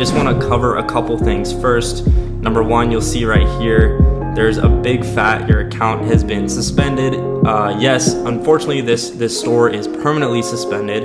just want to cover a couple things. First, number one, you'll see right here, there's a big fat, your account has been suspended. Yes, unfortunately, this store is permanently suspended.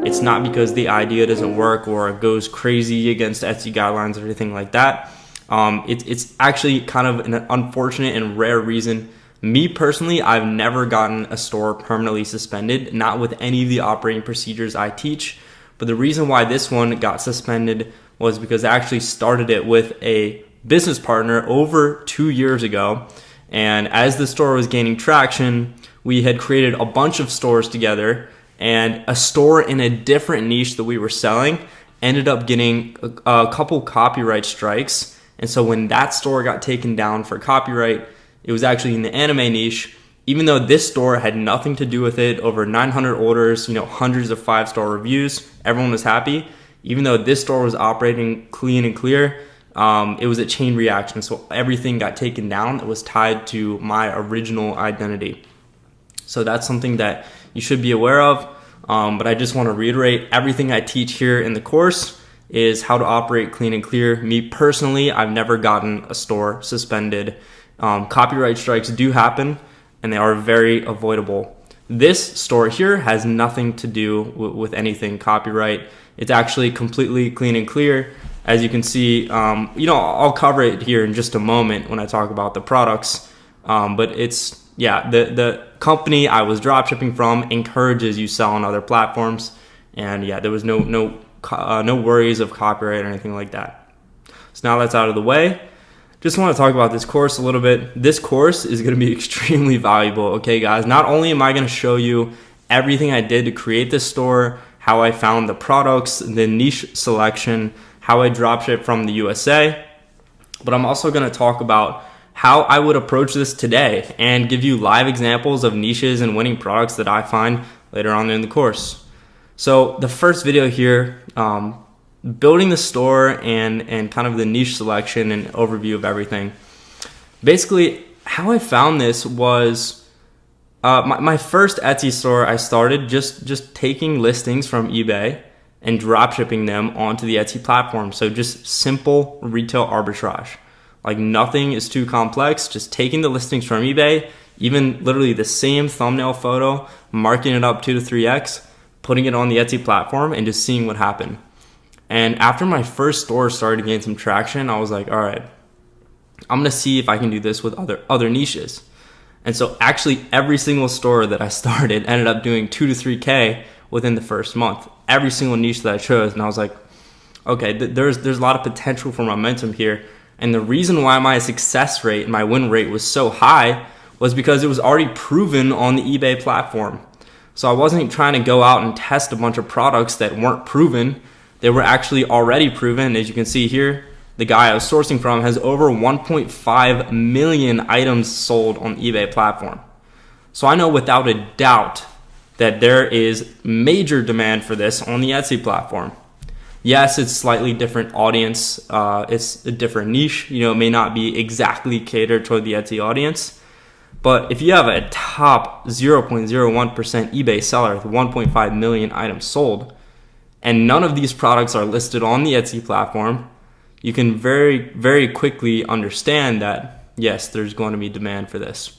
It's not because the idea doesn't work or it goes crazy against Etsy guidelines or anything like that. It's actually kind of an unfortunate and rare reason. Me personally, I've never gotten a store permanently suspended, not with any of the operating procedures I teach. But the reason why this one got suspended was because I actually started it with a business partner over 2 years ago. And as the store was gaining traction, we had created a bunch of stores together, and a store in a different niche that we were selling ended up getting a couple copyright strikes. And so when that store got taken down for copyright, it was actually in the anime niche. Even though this store had nothing to do with it, over 900 orders, hundreds of 5-star reviews, everyone was happy. Even though this store was operating clean and clear, it was a chain reaction. So everything got taken down that was tied to my original identity. So that's something that you should be aware of. But I just want to reiterate, everything I teach here in the course is how to operate clean and clear. Me personally, I've never gotten a store suspended. Copyright strikes do happen, and they are very avoidable. This store here has nothing to do with anything copyright. It's actually completely clean and clear. As you can see, I'll cover it here in just a moment when I talk about the products. But it's, the company I was dropshipping from encourages you sell on other platforms. And there was no worries of copyright or anything like that. So now that's out of the way. Just want to talk about this course a little bit. This course is going to be extremely valuable, okay, guys? Not only am I going to show you everything I did to create this store, how I found the products, the niche selection, how I dropship from the USA, but I'm also going to talk about how I would approach this today and give you live examples of niches and winning products that I find later on in the course. So the first video here, building the store and kind of the niche selection and overview of everything. Basically, how I found this was my first Etsy store. I started just taking listings from eBay and drop shipping them onto the Etsy platform. So just simple retail arbitrage. Like nothing is too complex, just taking the listings from eBay, even literally the same thumbnail photo, marking it up 2 to 3x, putting it on the Etsy platform and just seeing what happened. And after my first store started to gain some traction, I was like, all right, I'm going to see if I can do this with other niches. And so actually every single store that I started ended up doing 2 to 3K within the first month. Every single niche that I chose. And I was like, okay, there's a lot of potential for momentum here. And the reason why my success rate and my win rate was so high was because it was already proven on the eBay platform. So I wasn't trying to go out and test a bunch of products that weren't proven. They were actually already proven. As you can see here, the guy I was sourcing from has over 1.5 million items sold on the eBay platform. So I know without a doubt that there is major demand for this on the Etsy platform. Yes, it's slightly different audience. It's a different niche. It may not be exactly catered toward the Etsy audience. But if you have a top 0.01% eBay seller with 1.5 million items sold, and none of these products are listed on the Etsy platform, you can very, very quickly understand that, yes, there's going to be demand for this.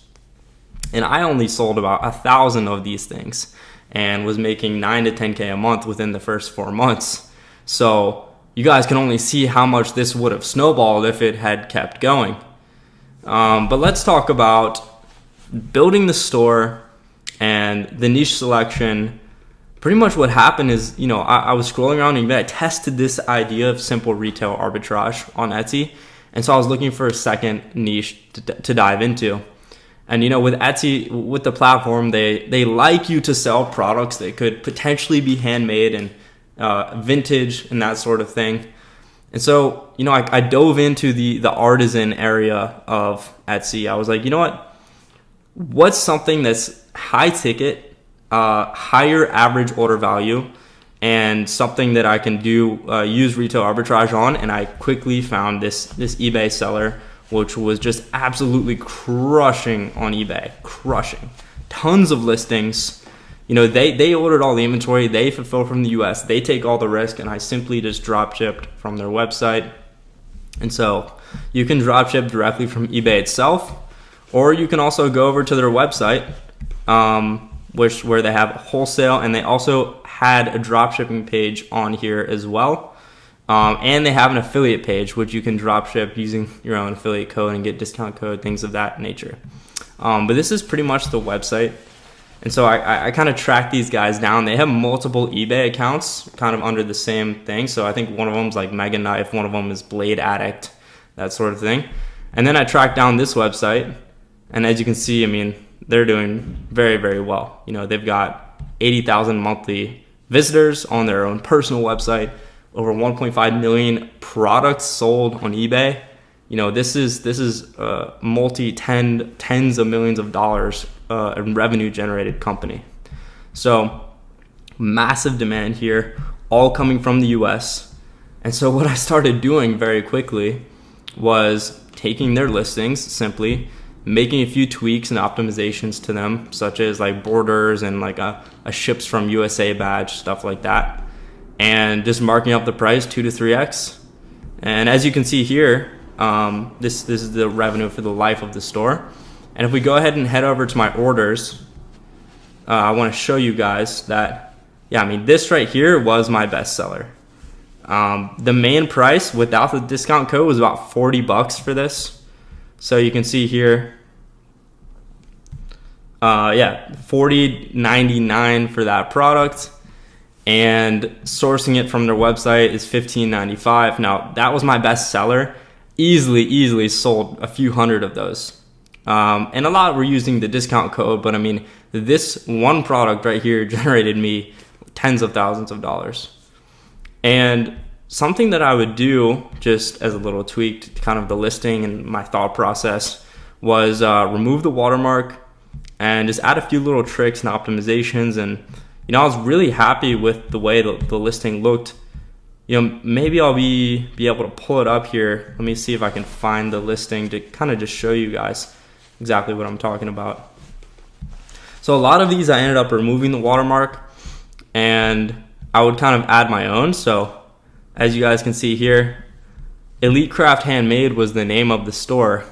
And I only sold about 1,000 of these things and was making 9 to 10K a month within the first 4 months. So you guys can only see how much this would have snowballed if it had kept going. But let's talk about building the store and the niche selection. Pretty much what happened is, I was scrolling around eBay. I tested this idea of simple retail arbitrage on Etsy. And so I was looking for a second niche to dive into. And, with Etsy, with the platform, they like you to sell products that could potentially be handmade and vintage and that sort of thing. And so, I dove into the artisan area of Etsy. I was like, what's something that's high ticket, higher average order value, and something that I can use retail arbitrage on? And I quickly found this eBay seller, which was just absolutely crushing on eBay, crushing. Tons of listings, they ordered all the inventory, they fulfill from the US, they take all the risk, and I simply just drop shipped from their website. And so you can drop ship directly from eBay itself, or you can also go over to their website, where they have wholesale, and they also had a drop shipping page on here as well. And they have an affiliate page, which you can drop ship using your own affiliate code and get discount code, things of that nature. But this is pretty much the website. And so I kind of track these guys down. They have multiple eBay accounts kind of under the same thing. So I think one of them is like Mega Knife, one of them is Blade Addict, that sort of thing. And then I tracked down this website. And as you can see, I mean, they're doing very, very well. They've got 80,000 monthly visitors on their own personal website, over 1.5 million products sold on eBay. This is tens of millions of dollars in revenue generated company. So massive demand here, all coming from the US. And so what I started doing very quickly was taking their listings, simply making a few tweaks and optimizations to them, such as like borders and like a ships from USA badge, stuff like that, and just marking up the price 2 to 3x. And as you can see here, this is the revenue for the life of the store. And if we go ahead and head over to my orders, I want to show you guys that, this right here was my best seller. The main price without the discount code was about $40 for this. So you can see here, $40.99 for that product, and sourcing it from their website is $15.95. Now that was my best seller. Easily sold a few hundred of those, and a lot were using the discount code. But I mean, this one product right here generated me tens of thousands of dollars. And something that I would do, just as a little tweak to kind of the listing and my thought process, was remove the watermark and just add a few little tricks and optimizations. And I was really happy with the way the listing looked. Maybe I'll be able to pull it up here. Let me see if I can find the listing to kind of just show you guys exactly what I'm talking about. So a lot of these I ended up removing the watermark, and I would kind of add my own. So as you guys can see here, Elite Craft Handmade was the name of the store,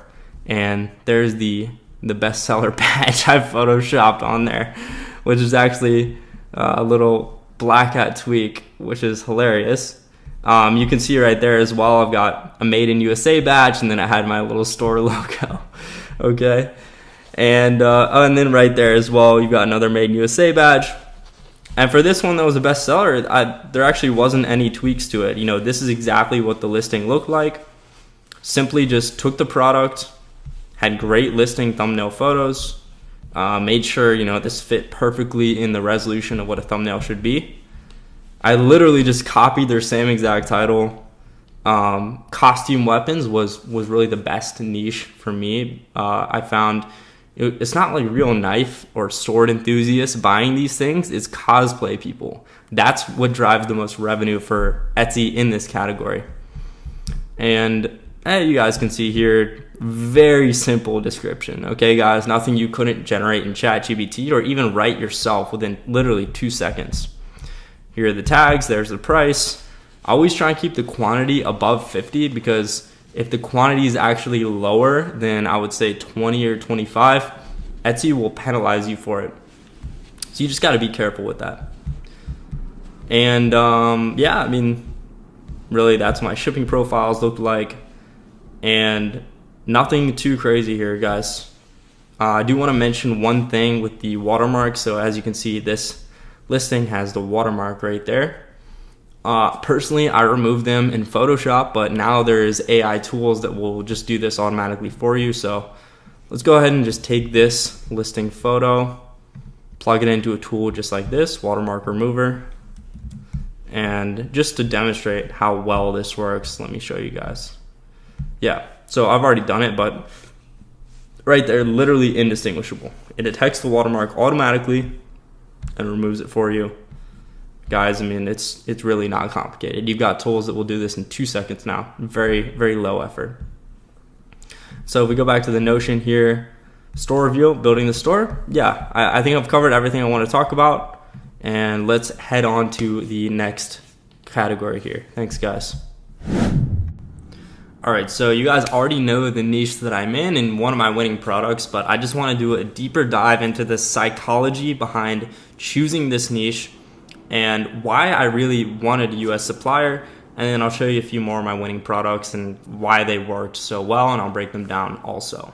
and there's the bestseller badge I photoshopped on there, which is actually a little black hat tweak, which is hilarious. You can see right there as well, I've got a Made in USA badge, and then I had my little store logo. Okay, and then right there as well, you've got another Made in USA badge. And for this one that was a bestseller, there actually wasn't any tweaks to it. This is exactly what the listing looked like. Simply just took the product, had great listing thumbnail photos, made sure this fit perfectly in the resolution of what a thumbnail should be. I literally just copied their same exact title. Costume weapons was really the best niche for me. I found it's not like real knife or sword enthusiasts buying these things. It's cosplay people. That's what drives the most revenue for Etsy in this category. And you guys can see here, very simple description. Okay, guys, nothing you couldn't generate in ChatGPT or even write yourself within literally 2 seconds. Here are the tags. There's the price. I always try and keep the quantity above 50, because if the quantity is actually lower than, I would say, 20 or 25, Etsy will penalize you for it. So you just got to be careful with that. And really that's what my shipping profiles looked like. And nothing too crazy here, guys. I do want to mention one thing with the watermark. So as you can see, this listing has the watermark right there. Personally, I removed them in Photoshop, but now there's AI tools that will just do this automatically for you. So let's go ahead and just take this listing photo, plug it into a tool just like this, watermark remover. And just to demonstrate how well this works, let me show you guys. Yeah, so I've already done it, but right there, literally indistinguishable. It detects the watermark automatically and removes it for you. Guys, I mean, it's really not complicated. You've got tools that will do this in 2 seconds now. Very, very low effort. So if we go back to the Notion here, Store review, building the store. Yeah, I think I've covered everything I want to talk about. And let's head on to the next category here. Thanks, guys. All right, so you guys already know the niche that I'm in one of my winning products, but I just want to do a deeper dive into the psychology behind choosing this niche and why I really wanted a US supplier. And then I'll show you a few more of my winning products and why they worked so well, and I'll break them down also.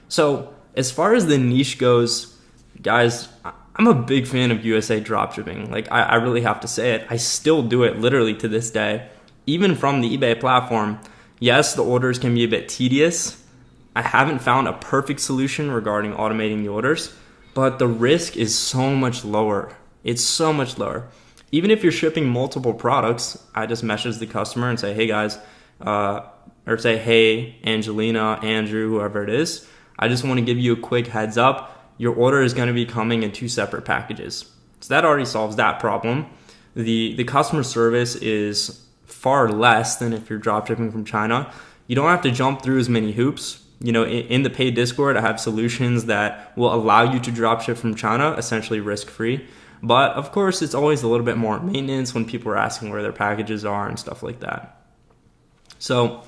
So as far as the niche goes, guys, I'm a big fan of USA dropshipping. Like, I really have to say it. I still do it literally to this day, even from the eBay platform. Yes, the orders can be a bit tedious. I haven't found a perfect solution regarding automating the orders, but the risk is so much lower. It's so much lower. Even if you're shipping multiple products, I just message the customer and say, hey guys, or say, hey, Angelina, Andrew, whoever it is, I just want to give you a quick heads up. Your order is going to be coming in 2 separate packages. So that already solves that problem. The customer service is far less than if you're dropshipping from China. You don't have to jump through as many hoops. You know, in the paid Discord, I have solutions that will allow you to dropship from China, essentially risk-free. But of course, it's always a little bit more maintenance when people are asking where their packages are and stuff like that. So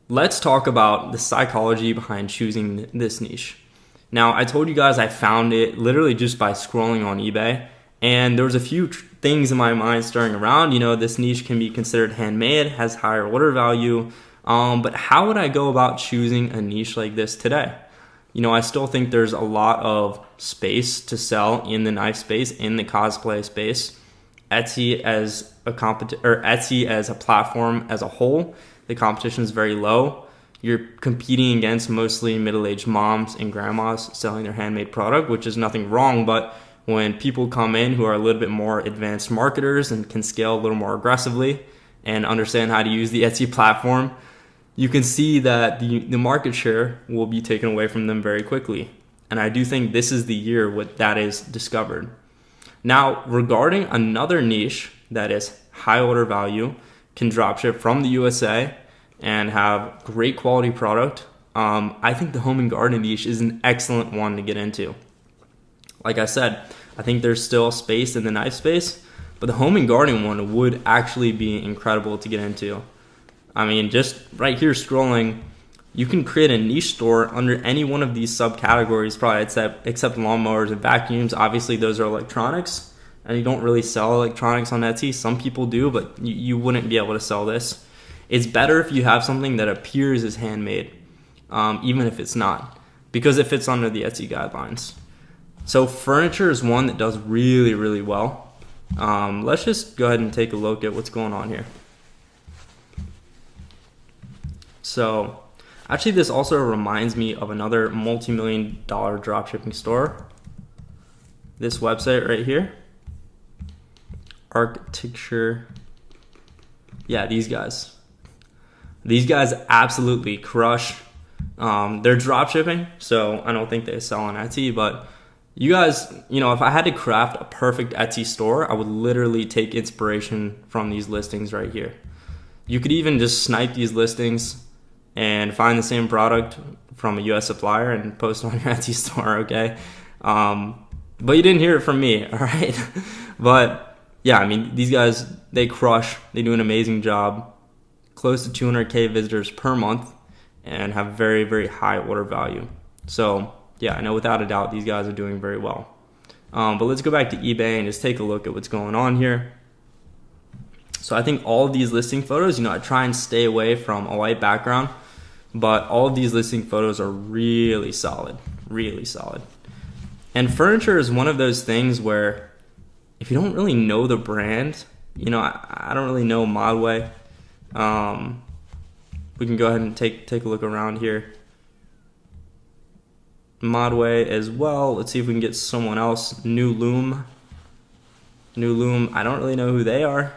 let's talk about the psychology behind choosing this niche. Now, I told you guys I found it literally just by scrolling on eBay, and there was a few things in my mind stirring around. You know, this niche can be considered handmade, has higher order value, but how would I go about choosing a niche like this today? You know, I still think there's a lot of space to sell in the knife space, in the cosplay space. Etsy as a platform as a whole, the competition is very low. You're competing against mostly middle-aged moms and grandmas selling their handmade product, which is nothing wrong, but when people come in who are a little bit more advanced marketers and can scale a little more aggressively and understand how to use the Etsy platform, you can see that the market share will be taken away from them very quickly. And I do think this is the year when that is discovered. Now, regarding another niche that is high order value, can dropship from the USA and have great quality product, I think the home and garden niche is an excellent one to get into. Like I said, I think there's still space in the knife space, but the home and garden one would actually be incredible to get into. I mean, just right here scrolling, you can create a niche store under any one of these subcategories, probably except lawnmowers and vacuums. Obviously, those are electronics, and you don't really sell electronics on Etsy. Some people do, but you wouldn't be able to sell this. It's better if you have something that appears as handmade, even if it's not, because it fits under the Etsy guidelines. So furniture is one that does really, really well. Let's just go ahead and take a look at what's going on here. So actually, this also reminds me of another multi-million-dollar dropshipping store. This website right here, Architecture. Yeah, these guys. These guys absolutely crush. They're dropshipping, so I don't think they sell on Etsy, but you guys, you know, if I had to craft a perfect Etsy store, I would literally take inspiration from these listings right here. You could even just snipe these listings and find the same product from a US supplier and post it on your Etsy store, okay? But you didn't hear it from me, all right? But yeah, I mean, these guys, they crush. They do an amazing job. Close to 200K visitors per month and have very, very high order value. So yeah, I know without a doubt these guys are doing very well. But let's go back to eBay and just take a look at what's going on here. So I think all of these listing photos, you know, I try and stay away from a white background, but all of these listing photos are really solid, really solid. And furniture is one of those things where if you don't really know the brand, you know, I don't really know Modway. We can go ahead and take a look around here. Modway as well. Let's see if we can get someone else. New Loom, I don't really know who they are.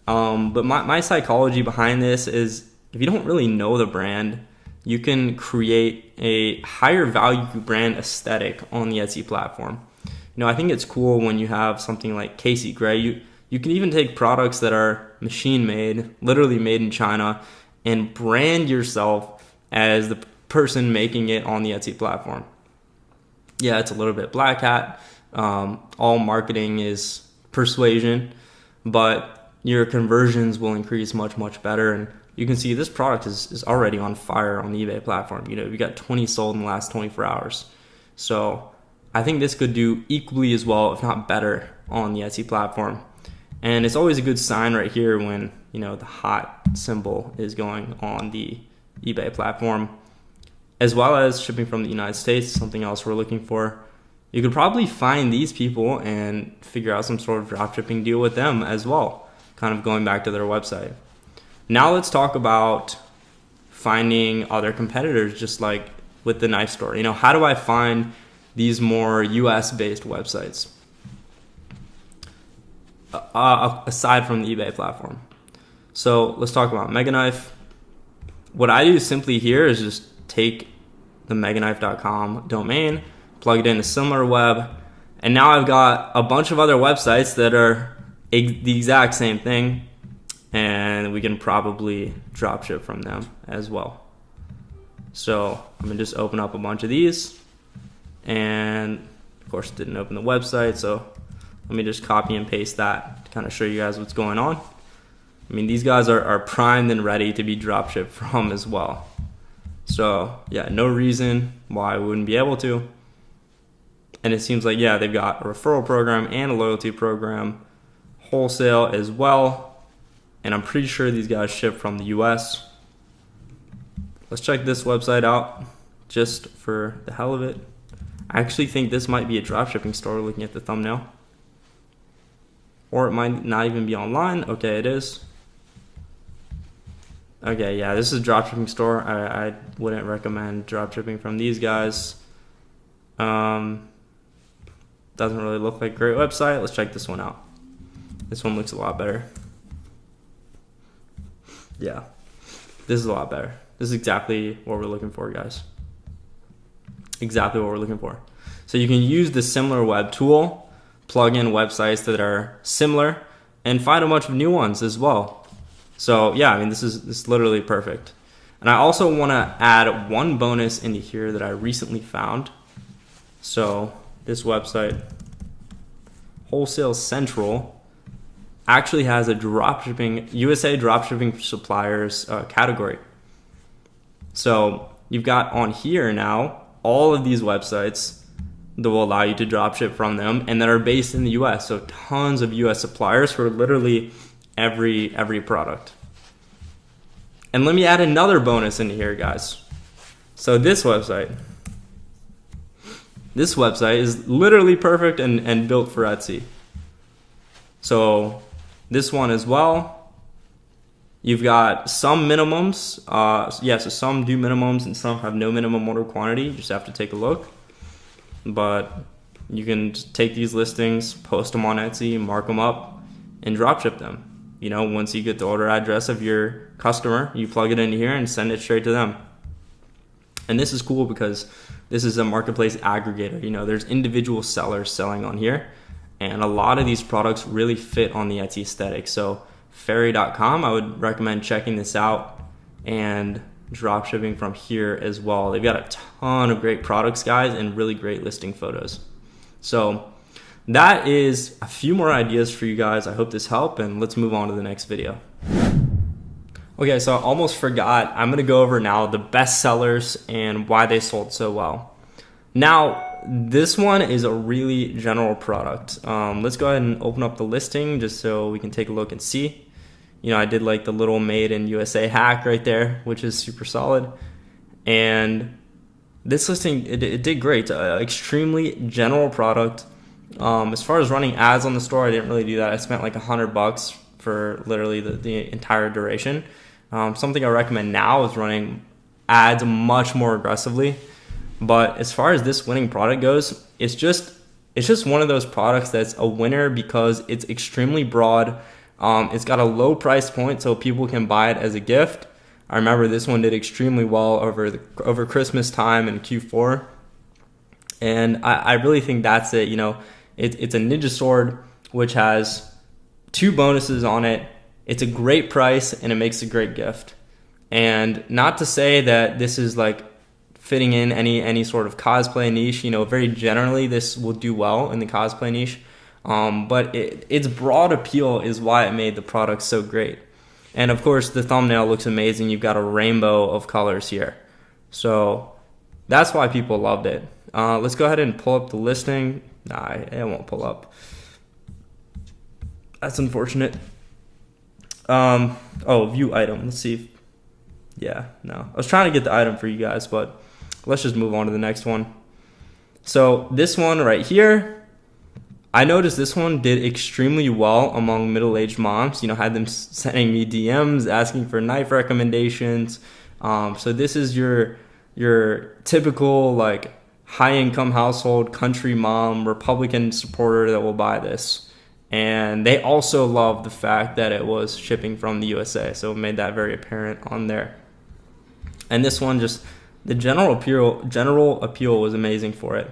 But my psychology behind this is if you don't really know the brand, you can create a higher value brand aesthetic on the Etsy platform. You know, I think it's cool when you have something like Casey Gray. You can even take products that are machine made, literally made in China, and brand yourself as the person making it on the Etsy platform. Yeah, it's a little bit black hat. All marketing is persuasion, but your conversions will increase much, much better. And you can see this product is already on fire on the eBay platform. You know, we got 20 sold in the last 24 hours. So I think this could do equally as well, if not better, on the Etsy platform. And it's always a good sign right here when, you know, the hot symbol is going on the eBay platform, as well as shipping from the United States, something else we're looking for. You could probably find these people and figure out some sort of dropshipping deal with them as well, kind of going back to their website. Now let's talk about finding other competitors, just like with the knife store. You know, how do I find these more US-based websites aside from the eBay platform? So let's talk about Mega Knife. What I do simply here is just take the megaknife.com domain, plug it into SimilarWeb, and now I've got a bunch of other websites that are the exact same thing, and we can probably dropship from them as well. So I'm gonna just open up a bunch of these, and of course it didn't open the website, so let me just copy and paste that to kind of show you guys what's going on. I mean, these guys are primed and ready to be dropshipped from as well. So yeah, no reason why we wouldn't be able to. And it seems like, yeah, they've got a referral program and a loyalty program, wholesale as well. And I'm pretty sure these guys ship from the US. Let's check this website out just for the hell of it. I actually think this might be a dropshipping store looking at the thumbnail. Or it might not even be online. Okay, it is. Okay, yeah, this is a dropshipping store. I wouldn't recommend dropshipping from these guys. Doesn't really look like a great website. Let's check this one out. This one looks a lot better. Yeah, this is a lot better. This is exactly what we're looking for, guys. Exactly what we're looking for. So you can use the SimilarWeb tool, plug in websites that are similar, and find a bunch of new ones as well. So yeah, I mean, this is literally perfect. And I also want to add one bonus into here that I recently found. So this website, Wholesale Central, actually has a dropshipping, USA dropshipping suppliers category. So you've got on here now all of these websites that will allow you to dropship from them and that are based in the US. So tons of US suppliers for literally every product. And let me add another bonus into here, guys. So this website is literally perfect and built for Etsy. So this one as well, you've got some minimums. So some do minimums and some have no minimum order quantity. You just have to take a look. But you can just take these listings, post them on Etsy, mark them up, and dropship them. You know, once you get the order address of your customer, you plug it into here and send it straight to them. And this is cool because this is a marketplace aggregator. You know, there's individual sellers selling on here, and a lot of these products really fit on the Etsy aesthetic. So Fairy.com, I would recommend checking this out and dropshipping from here as well. They've got a ton of great products, guys, and really great listing photos. So that is a few more ideas for you guys. I hope this helped, and let's move on to the next video. Okay, so I almost forgot. I'm going to go over now the best sellers and why they sold so well. Now, this one is a really general product. Let's go ahead and open up the listing just so we can take a look and see. You know, I did like the little made in USA hack right there, which is super solid. And this listing, it did great. Extremely general product. As far as running ads on the store, I didn't really do that. I spent like $100 for literally the entire duration. Something I recommend now is running ads much more aggressively. But as far as this winning product goes, it's just one of those products that's a winner because it's extremely broad. It's got a low price point, so people can buy it as a gift. I remember this one did extremely well over Christmas time and Q4. And I really think that's it. You know, it's a ninja sword, which has 2 bonuses on it. It's a great price and it makes a great gift. And not to say that this is like fitting in any sort of cosplay niche. You know, very generally this will do well in the cosplay niche. But its broad appeal is why it made the product so great. And of course, the thumbnail looks amazing. You've got a rainbow of colors here. So that's why people loved it. Let's go ahead and pull up the listing. Nah, it won't pull up. That's unfortunate. Oh, view item. Let's see. Yeah, no. I was trying to get the item for you guys, but let's just move on to the next one. So this one right here, I noticed this one did extremely well among middle-aged moms. You know, had them sending me DMs asking for knife recommendations. So this is your typical like high-income household, country mom, Republican supporter that will buy this. And they also love the fact that it was shipping from the USA, so it made that very apparent on there. And this one, just the general appeal was amazing for it.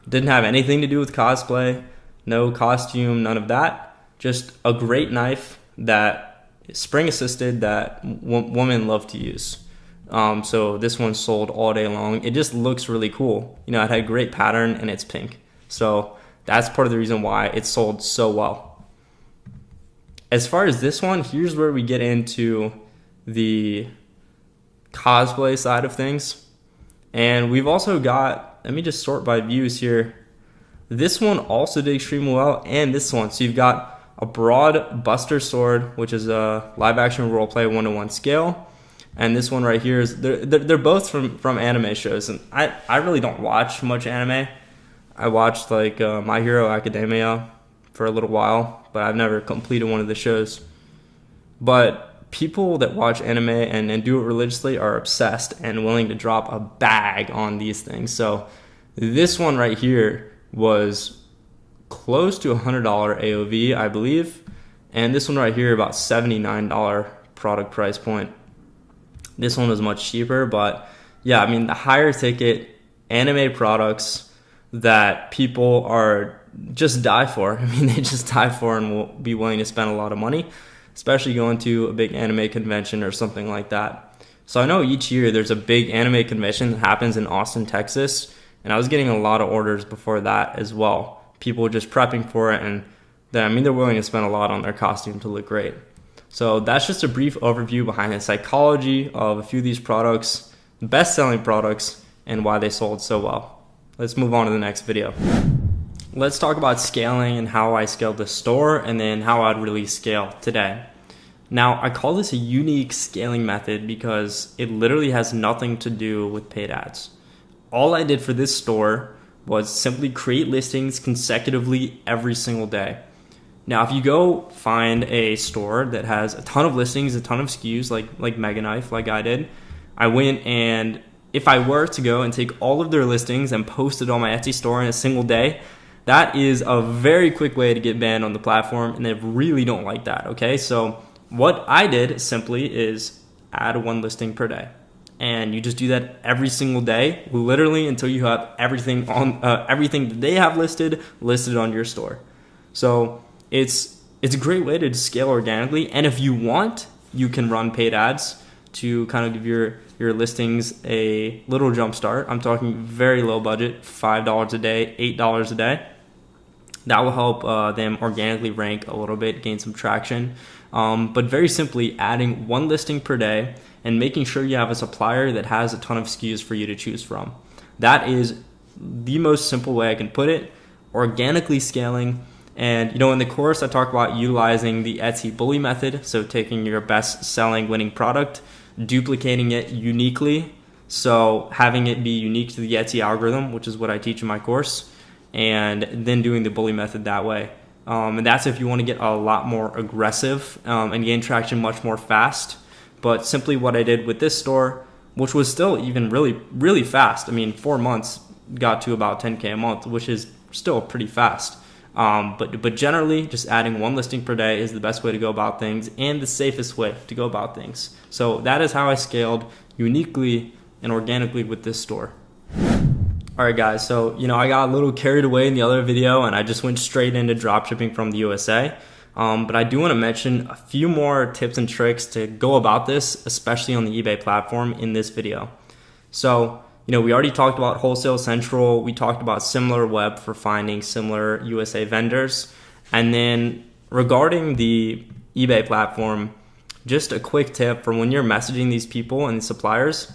Didn't have anything to do with cosplay, no costume, none of that. Just a great knife that is spring assisted that women love to use. So this one sold all day long. It just looks really cool. You know, it had a great pattern and it's pink. So that's part of the reason why it sold so well. As far as this one, here's where we get into the cosplay side of things. And we've also got, let me just sort by views here. This one also did extremely well, and this one. So you've got a broad Buster sword, which is a live action roleplay 1-to-1 scale. And this one right here is, they're both from anime shows. And I really don't watch much anime. I watched like My Hero Academia for a little while, but I've never completed one of the shows. But people that watch anime and do it religiously are obsessed and willing to drop a bag on these things. So this one right here was close to $100 AOV, I believe. And this one right here, about $79 product price point. This one was much cheaper, but yeah, I mean, the higher ticket anime products that people are just die for. I mean, they just die for and will be willing to spend a lot of money, especially going to a big anime convention or something like that. So I know each year there's a big anime convention that happens in Austin, Texas, and I was getting a lot of orders before that as well. People just prepping for it, and they're willing to spend a lot on their costume to look great. So that's just a brief overview behind the psychology of a few of these products, best-selling products, and why they sold so well. Let's move on to the next video. Let's talk about scaling and how I scaled the store and then how I'd really scale today. Now, I call this a unique scaling method because it literally has nothing to do with paid ads. All I did for this store was simply create listings consecutively every single day. Now, if you go find a store that has a ton of listings, a ton of SKUs, like Mega Knife, like I did, I went and if I were to go and take all of their listings and post it on my Etsy store in a single day, that is a very quick way to get banned on the platform, and they really don't like that, okay? So what I did simply is add one listing per day. And you just do that every single day, literally until you have everything that they have listed on your store. So it's a great way to scale organically, and if you want, you can run paid ads to kind of give your listings a little jump start. I'm talking very low budget, $5 a day, $8 a day. That will help them organically rank a little bit, gain some traction. But very simply, adding one listing per day and making sure you have a supplier that has a ton of SKUs for you to choose from. That is the most simple way I can put it, organically scaling. And in the course, I talk about utilizing the Etsy bully method. So taking your best selling winning product, duplicating it uniquely. So having it be unique to the Etsy algorithm, which is what I teach in my course, and then doing the bully method that way. And that's if you want to get a lot more aggressive and gain traction much more fast. But simply what I did with this store, which was still even really, really fast. I mean, 4 months got to about 10K a month, which is still pretty fast. But generally, just adding one listing per day is the best way to go about things and the safest way to go about things. So that is how I scaled uniquely and organically with this store. All right, guys, so I got a little carried away in the other video and I just went straight into dropshipping from the USA. But I do want to mention a few more tips and tricks to go about this, especially on the eBay platform in this video. So we already talked about Wholesale Central. We talked about SimilarWeb for finding similar USA vendors. And then regarding the eBay platform, just a quick tip for when you're messaging these people and suppliers.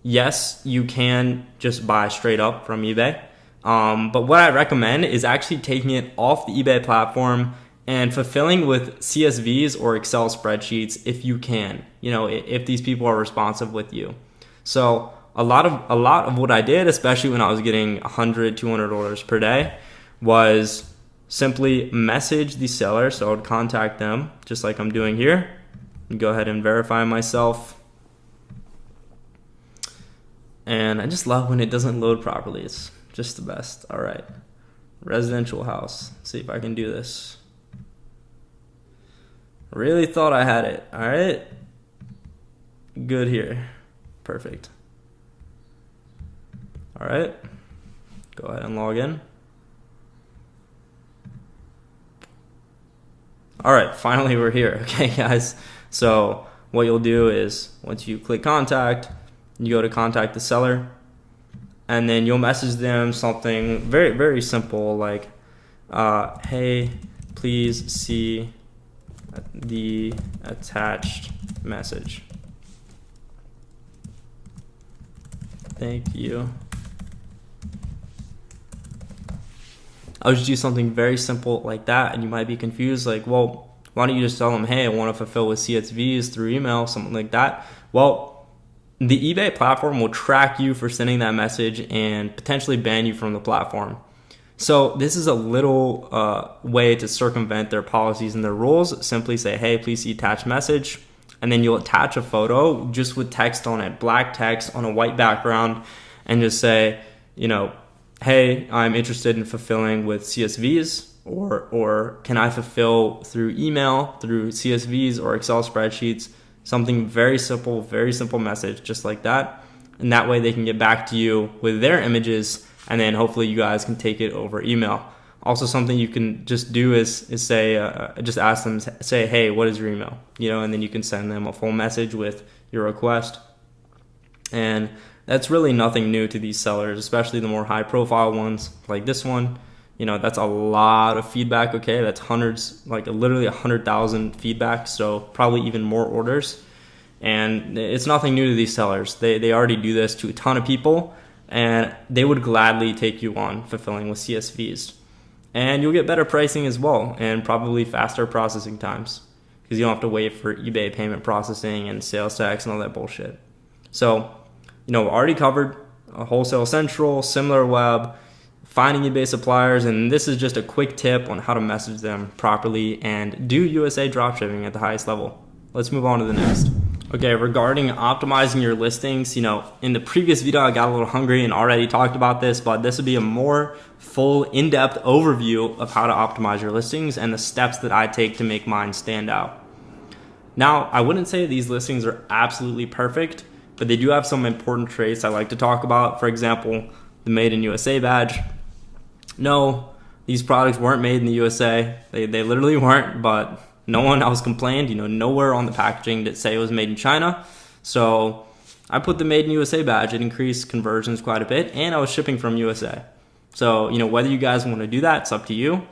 Yes, you can just buy straight up from eBay. But what I recommend is actually taking it off the eBay platform and fulfilling with CSVs or Excel spreadsheets if you can, if these people are responsive with you. So a lot of what I did, especially when I was getting 100, 200 orders per day, was simply message the seller. So I would contact them just like I'm doing here. Go ahead and verify myself. And I just love when it doesn't load properly. It's just the best. All right. Residential house. Let's see if I can do this. Really thought I had it. All right. Good here. Perfect. All right. Go ahead and log in. All right. Finally, we're here. Okay, guys. So what you'll do is once you click contact, you go to contact the seller, and then you'll message them something very, very simple like, hey, please see the attached message. Thank you. I'll just do something very simple like that, and you might be confused, like, well, why don't you just tell them, hey, I want to fulfill with CSVs through email, something like that. Well, the eBay platform will track you for sending that message and potentially ban you from the platform. So this is a little way to circumvent their policies and their rules. Simply say, hey, please see attached message. And then you'll attach a photo just with text on it, black text on a white background, and just say, hey, I'm interested in fulfilling with CSVs, or can I fulfill through email, through CSVs or Excel spreadsheets? Something very simple message, just like that. And that way they can get back to you with their images, and then hopefully you guys can take it over email. Also, something you can just do is say, just ask them, say, hey, what is your email? And then you can send them a full message with your request. And that's really nothing new to these sellers, especially the more high profile ones like this one. That's a lot of feedback. Okay, that's hundreds, like literally 100,000 feedback. So probably even more orders. And it's nothing new to these sellers. They already do this to a ton of people, and they would gladly take you on fulfilling with CSVs. And you'll get better pricing as well, and probably faster processing times, because you don't have to wait for eBay payment processing and sales tax and all that bullshit. So, already covered Wholesale Central, SimilarWeb, finding eBay suppliers, and this is just a quick tip on how to message them properly and do USA dropshipping at the highest level. Let's move on to the next. Okay, regarding optimizing your listings, in the previous video I got a little hungry and already talked about this, but this would be a more full, in-depth overview of how to optimize your listings and the steps that I take to make mine stand out. Now, I wouldn't say these listings are absolutely perfect, but they do have some important traits I like to talk about. For example, the Made in USA badge. No, these products weren't made in the USA. They literally weren't, but no one else complained. Nowhere on the packaging did say it was made in China. So I put the Made in USA badge. It increased conversions quite a bit, and I was shipping from USA. So, whether you guys want to do that, it's up to you,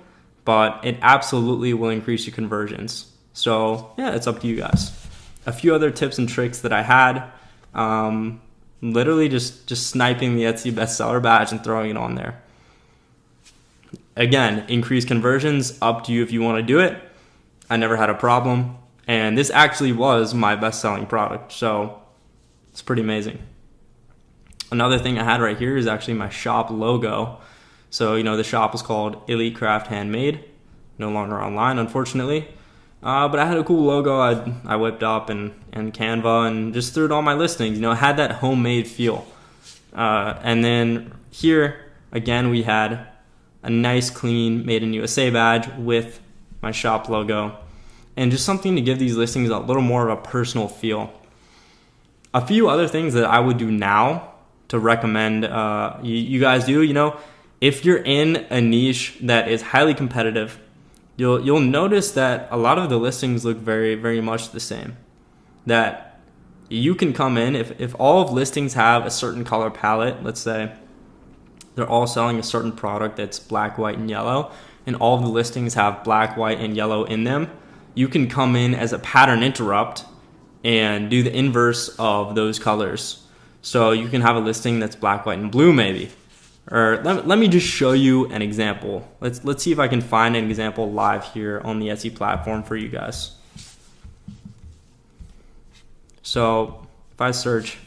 but it absolutely will increase your conversions. So yeah, it's up to you guys. A few other tips and tricks that I had, literally just sniping the Etsy bestseller badge and throwing it on there. Again, increase conversions, up to you if you want to do it. I never had a problem, and this actually was my best-selling product, so it's pretty amazing. Another thing I had right here is actually my shop logo. So, the shop was called Elite Craft Handmade, no longer online, unfortunately. But I had a cool logo I whipped up and Canva and just threw it on my listings. It had that homemade feel. And then here, again, we had a nice, clean Made in USA badge with my shop logo, and just something to give these listings a little more of a personal feel. A few other things that I would do now to recommend you guys do, if you're in a niche that is highly competitive, you'll notice that a lot of the listings look very, very much the same. That, you can come in, if all of listings have a certain color palette, let's say they're all selling a certain product that's black, white, and yellow, and all of the listings have black, white, and yellow in them, you can come in as a pattern interrupt and do the inverse of those colors. So you can have a listing that's black, white, and blue maybe. Or let me just show you an example. Let's see if I can find an example live here on the Etsy platform for you guys. So if I search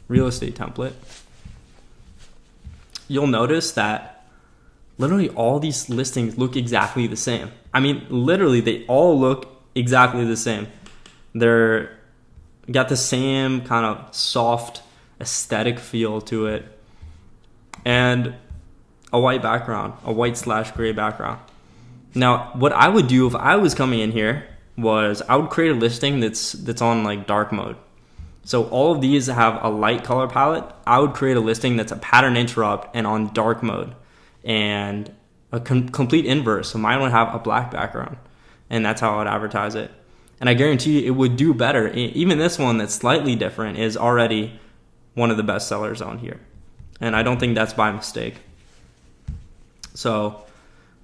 real estate template, you'll notice that literally all these listings look exactly the same. I mean, literally they all look exactly the same. They're got the same kind of soft aesthetic feel to it, and a white background, a white/gray background. Now, what I would do if I was coming in here was I would create a listing that's on like dark mode. So all of these have a light color palette. I would create a listing that's a pattern interrupt and on dark mode, and a complete inverse. So mine would have a black background, and that's how I would advertise it. And I guarantee you it would do better. Even this one that's slightly different is already one of the best sellers on here. And I don't think that's by mistake. So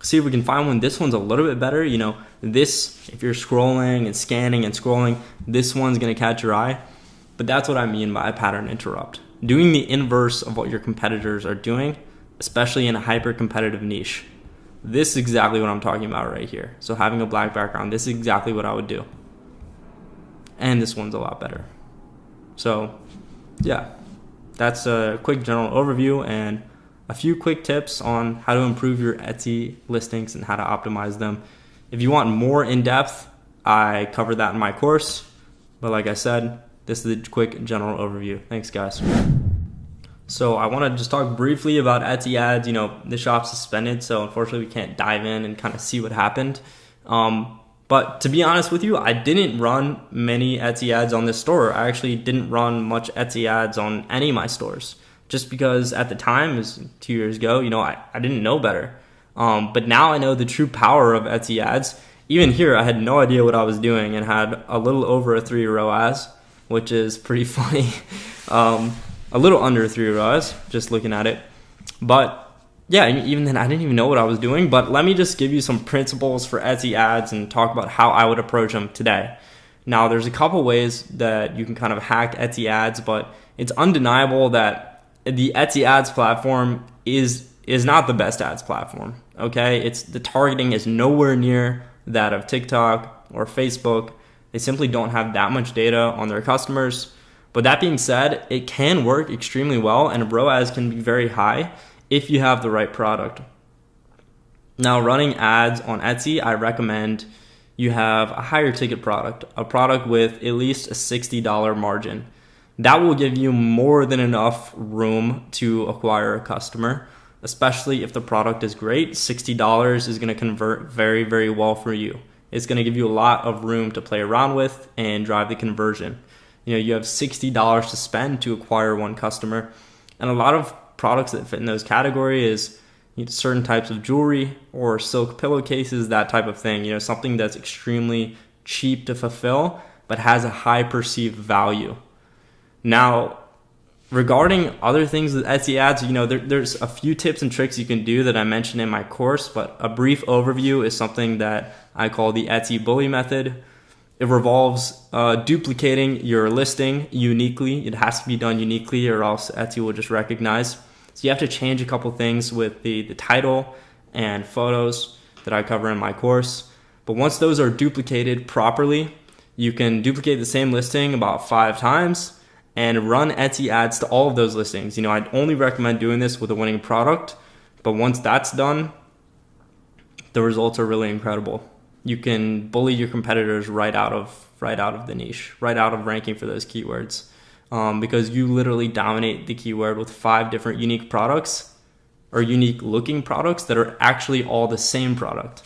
see if we can find one. This one's a little bit better. You know, this, if you're scrolling and scanning and scrolling, this one's gonna catch your eye. But that's what I mean by a pattern interrupt. Doing the inverse of what your competitors are doing, especially in a hyper competitive niche. This is exactly what I'm talking about right here. So having a black background, this is exactly what I would do. And this one's a lot better. So yeah, that's a quick general overview and a few quick tips on how to improve your Etsy listings and how to optimize them. If you want more in depth, I cover that in my course. But like I said, this is a quick general overview. Thanks, guys. So I want to just talk briefly about Etsy ads. You know, the shop's suspended, so unfortunately we can't dive in and kind of see what happened. But to be honest with you, I didn't run many Etsy ads on this store. I actually didn't run much Etsy ads on any of my stores, just because at the time, it was 2 years ago, you know, I didn't know better. But now I know the true power of Etsy ads. Even here, I had no idea what I was doing and had a little over a 3 ROAS, which is pretty funny. A little under 3 ROAS, just looking at it. But yeah, even then I didn't even know what I was doing. But let me just give you some principles for Etsy ads and talk about how I would approach them today. Now, there's a couple ways that you can kind of hack Etsy ads, but it's undeniable that the Etsy ads platform is not the best ads platform. Okay, the targeting is nowhere near that of TikTok or Facebook. They simply don't have that much data on their customers. But that being said, it can work extremely well, and ROAS can be very high if you have the right product. Now, running ads on Etsy, I recommend you have a higher ticket product, a product with at least a $60 margin. That will give you more than enough room to acquire a customer, especially if the product is great. $60 is going to convert very, very well for you. It's going to give you a lot of room to play around with and drive the conversion. You know, you have $60 to spend to acquire one customer, and a lot of products that fit in those categories is certain types of jewelry or silk pillowcases, that type of thing. You know, something that's extremely cheap to fulfill but has a high perceived value. Now, regarding other things with Etsy ads, you know, there's a few tips and tricks you can do that I mentioned in my course, but a brief overview is something that I call the Etsy bully method. It revolves duplicating your listing uniquely. It has to be done uniquely or else Etsy will just recognize. So you have to change a couple things with the title and photos that I cover in my course. But once those are duplicated properly, you can duplicate the same listing about 5 times and run Etsy ads to all of those listings. You know, I'd only recommend doing this with a winning product, but once that's done, the results are really incredible. You can bully your competitors right out of the niche, right out of ranking for those keywords, because you literally dominate the keyword with 5 different unique products or unique looking products that are actually all the same product.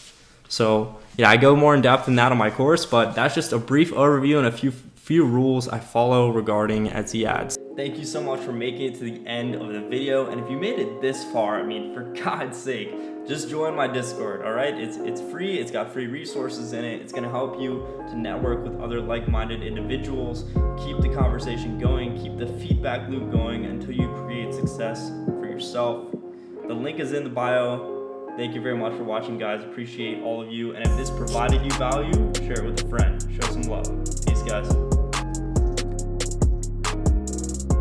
So yeah, I go more in depth in that on my course, but that's just a brief overview and a few rules I follow regarding Etsy ads. Thank you so much for making it to the end of the video. And if you made it this far, I mean, for God's sake, just join my Discord, all right? It's free, it's got free resources in it. It's gonna help you to network with other like-minded individuals, keep the conversation going, keep the feedback loop going until you create success for yourself. The link is in the bio. Thank you very much for watching, guys. Appreciate all of you. And if this provided you value, share it with a friend. Show some love. Peace, guys.